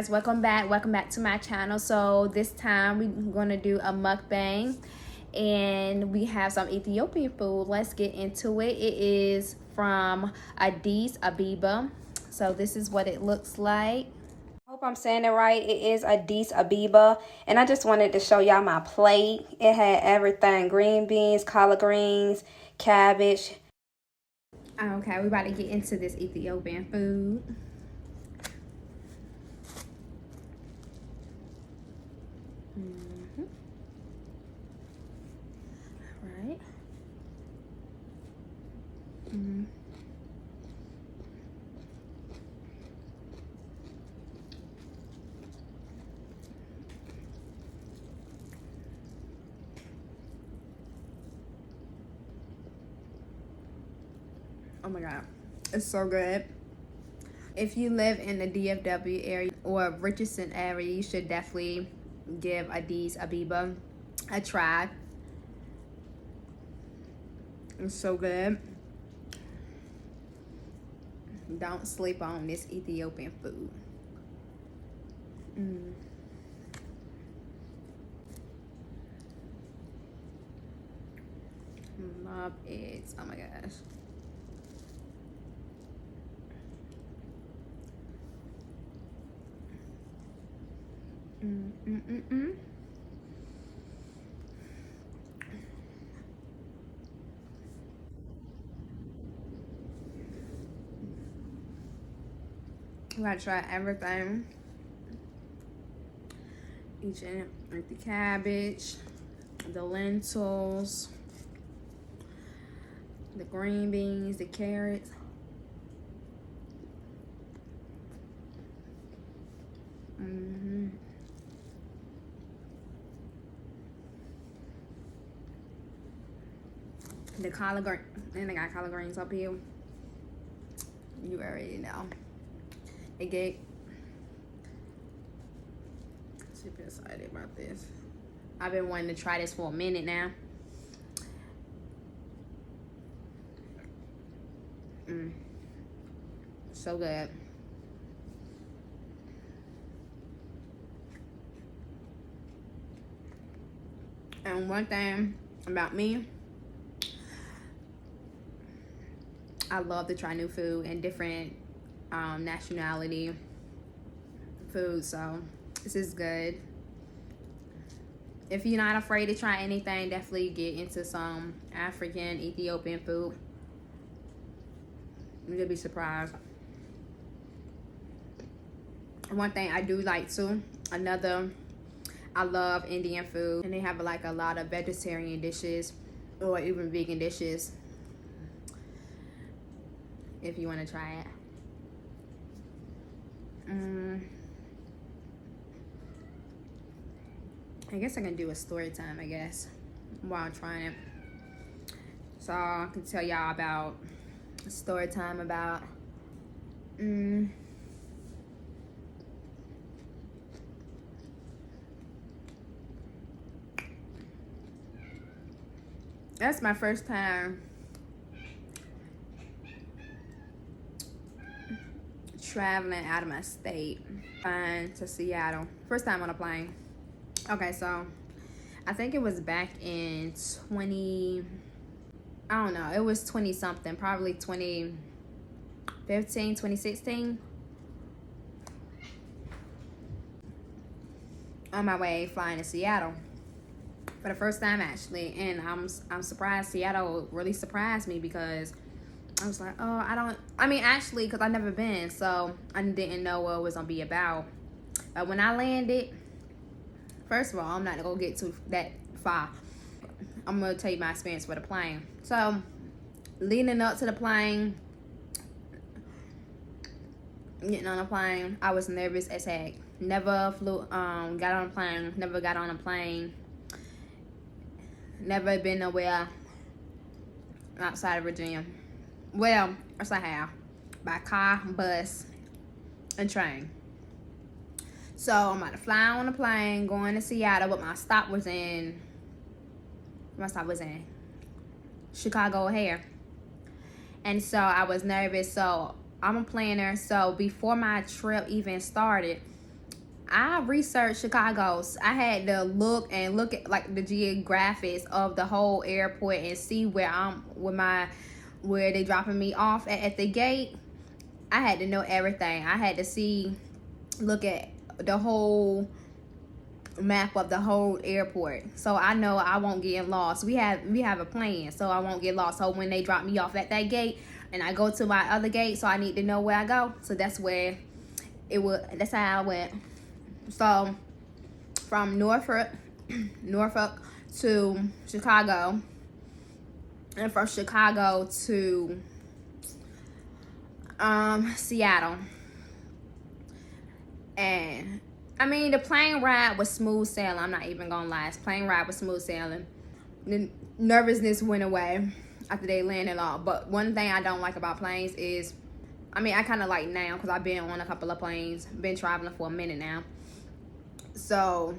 guys, welcome back to my channel. So this time we're gonna do a mukbang and we have some Ethiopian food. Let's get into it. It is from Addis Abeba. So this is what it looks like. I hope I'm saying it right. It is Addis Abeba, and I just wanted to show y'all my plate. It had everything: green beans, collard greens, cabbage. Okay, we about to get into this Ethiopian food. Right. Oh my god, it's so good. If you live in the DFW area or Richardson area, you should definitely give Addis Abeba a try. It's so good. Don't sleep on this Ethiopian food. Love it. Oh my gosh. We gotta try everything. Each and like the cabbage, the lentils, the green beans, the carrots. The collard green, and they got collard greens up here. You already know. They get super excited about this. I've been wanting to try this for a minute now. So good. And one thing about me, I love to try new food and different nationality food, so this is good. If you're not afraid to try anything, definitely get into some African, Ethiopian food. You'll be surprised. One thing I do like too, I love Indian food, and they have like a lot of vegetarian dishes or even vegan dishes if you want to try it. I guess I can do a story time, I guess, while I'm trying it. So I can tell y'all about a story time about that's my first time traveling out of my state, flying to Seattle. First time on a plane. Okay, so I think it was back in I don't know, it was 20 something, probably 2015, 2016. On my way flying to Seattle for the first time actually, and I'm surprised. Seattle really surprised me because I was like, oh, actually, because I've never been, so I didn't know what it was gonna be about. But when I landed, first of all, I'm not gonna get too that far. I'm gonna tell you my experience with the plane. So, leading up to the plane, getting on a plane, I was nervous as heck. Never got on a plane. Never got on a plane. Never been nowhere outside of Virginia. Well, yes I have. By car, bus, and train. So I'm about to fly on a plane going to Seattle, but my stop was in Chicago O'Hare. And so I was nervous. So I'm a planner. So before my trip even started, I researched Chicago. I had to look at like the geographics of the whole airport and see where they dropping me off at the gate. I had to know everything. I had to look at the whole map of the whole airport, so I know I won't get lost. We have a plan, so I won't get lost. So when they drop me off at that gate and I go to my other gate, so I need to know where I go. So that's how I went. So from Norfolk to Chicago, and from Chicago to Seattle. And I mean, the plane ride was smooth sailing. I'm not even gonna lie. Plane ride was smooth sailing. The nervousness went away after they landed off. But one thing I don't like about planes is, I mean, I kind of like now because I've been on a couple of planes, been traveling for a minute now. So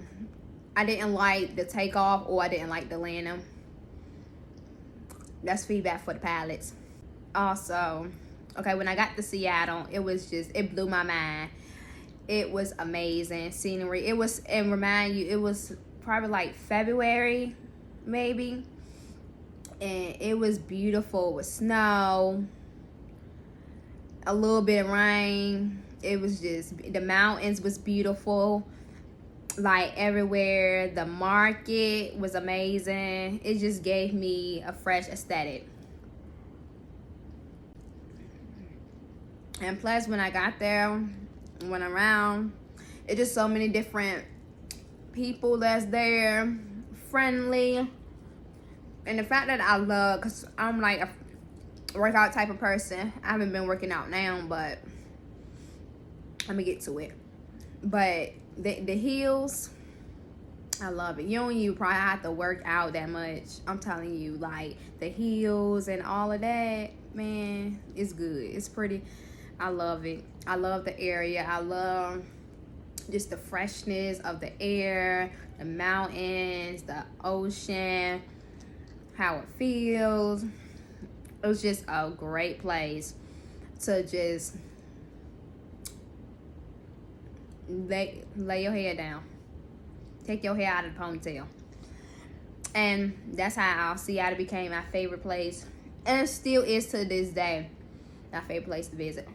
I didn't like the takeoff, or I didn't like the landing. That's feedback for the pilots. Also, okay, when I got to Seattle, it blew my mind. It was amazing scenery. It was probably like February, maybe. And it was beautiful with snow, a little bit of rain. It was just, the mountains was beautiful, like everywhere. The market was amazing. It just gave me a fresh aesthetic. And plus, when I got there, went around, it's just so many different people that's there, friendly. And the fact that I love, because I'm like a workout type of person. I haven't been working out now, but let me get to it. But the heels, I love it. You don't even probably have to work out that much. I'm telling you, like the heels and all of that, man, it's good. It's pretty. I love it. I love the area. I love just the freshness of the air, the mountains, the ocean, how it feels. It was just a great place to just lay your hair down. Take your hair out of the ponytail. And that's how Seattle became my favorite place. And it still is to this day my favorite place to visit.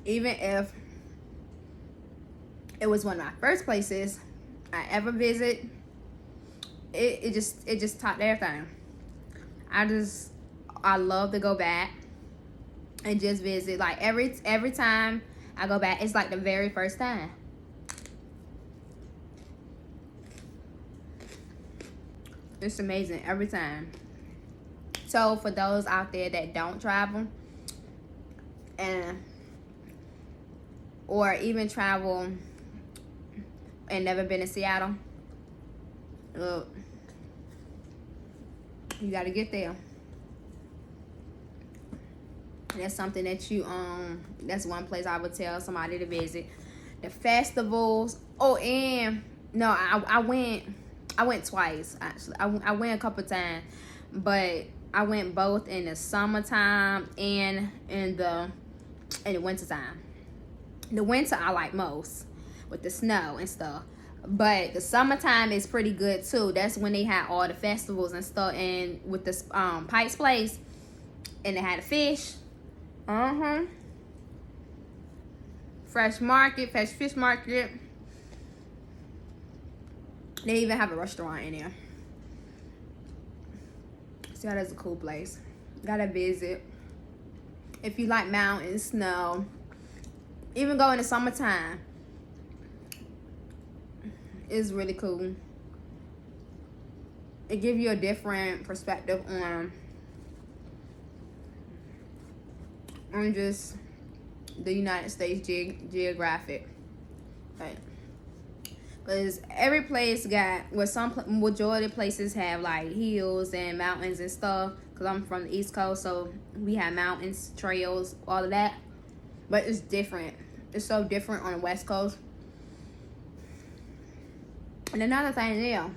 Even if it was one of my first places I ever visit, it just topped everything. I love to go back and just visit. Like every time I go back, it's like the very first time. It's amazing every time. So for those out there that don't travel or even travel and never been to Seattle, look, you gotta get there. That's something that that's one place I would tell somebody to visit. The festivals. Oh, and no, I went twice actually. I went a couple times, but I went both in the summertime and in the wintertime. The winter I like most with the snow and stuff. But the summertime is pretty good too. That's when they had all the festivals and stuff, and with the Pike's Place, and they had a fish. Fresh fish market. They even have a restaurant in there. So that's a cool place. Gotta visit. If you like mountains, snow, even go in the summertime. It's really cool. It gives you a different perspective on just the United States geographic. Right. Because every place some majority of places have like hills and mountains and stuff. Because I'm from the East Coast, so we have mountains, trails, all of that. But it's different. It's so different on the West Coast. And another thing,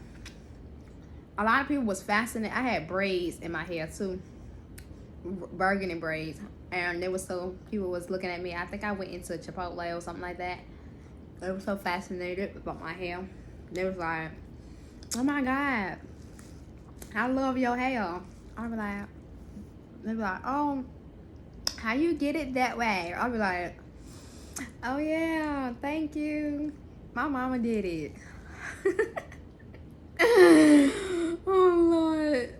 A lot of people was fascinated. I had braids in my hair too, burgundy braids, and there was so people was looking at me. I think I went into Chipotle or something like that. They were so fascinated about my hair. They was like, "Oh my God, I love your hair." I was like, they be like, "Oh, how you get it that way?" I was like, "Oh yeah, thank you. My mama did it." Oh Lord.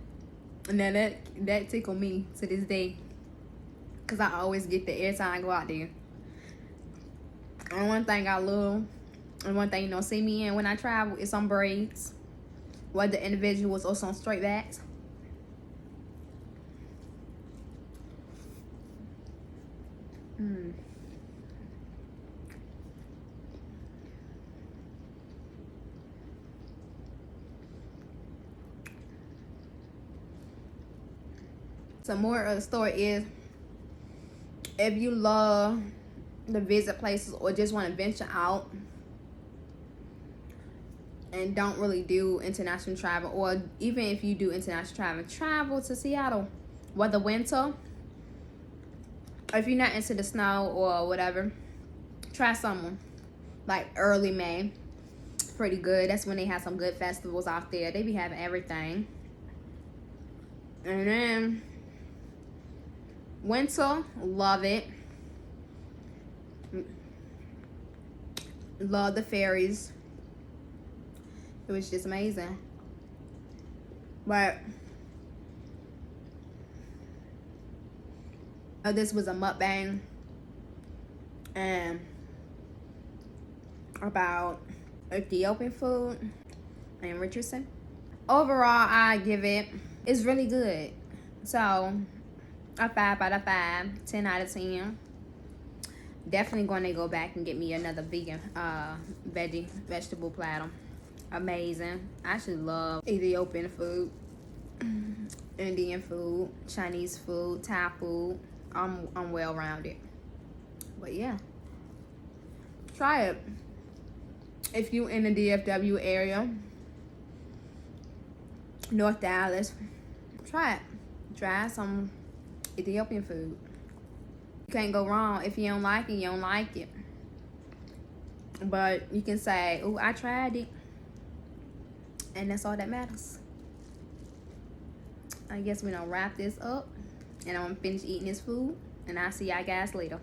Now that tickled me to this day, cause I always get that every time I go out there. And one thing I love, and one thing you don't see me in when I travel is some braids, whether individuals or some straight backs. Some more of the story is, if you love to visit places or just want to venture out and don't really do international travel, or even if you do international travel to Seattle, whether winter, if you're not into the snow or whatever, try summer, like early May. Pretty good. That's when they have some good festivals out there. They be having everything. And then winter, love it. Love the ferries. It was just amazing. But this was a mukbang and about Ethiopian food in Richardson. Overall, I give it's really good. So a 5 out of 5, 10 out of 10. Definitely going to go back and get me another vegan vegetable platter. Amazing. I actually love Ethiopian food, Indian food, Chinese food, Thai food. I'm well rounded. But yeah, try it if you in the DFW area, North Dallas. Try it. Try some Ethiopian food. You can't go wrong. If you don't like it, you don't like it. But you can say, "Oh, I tried it," and that's all that matters. I guess we're gonna wrap this up, and I'm gonna finish eating this food, and I'll see y'all guys later.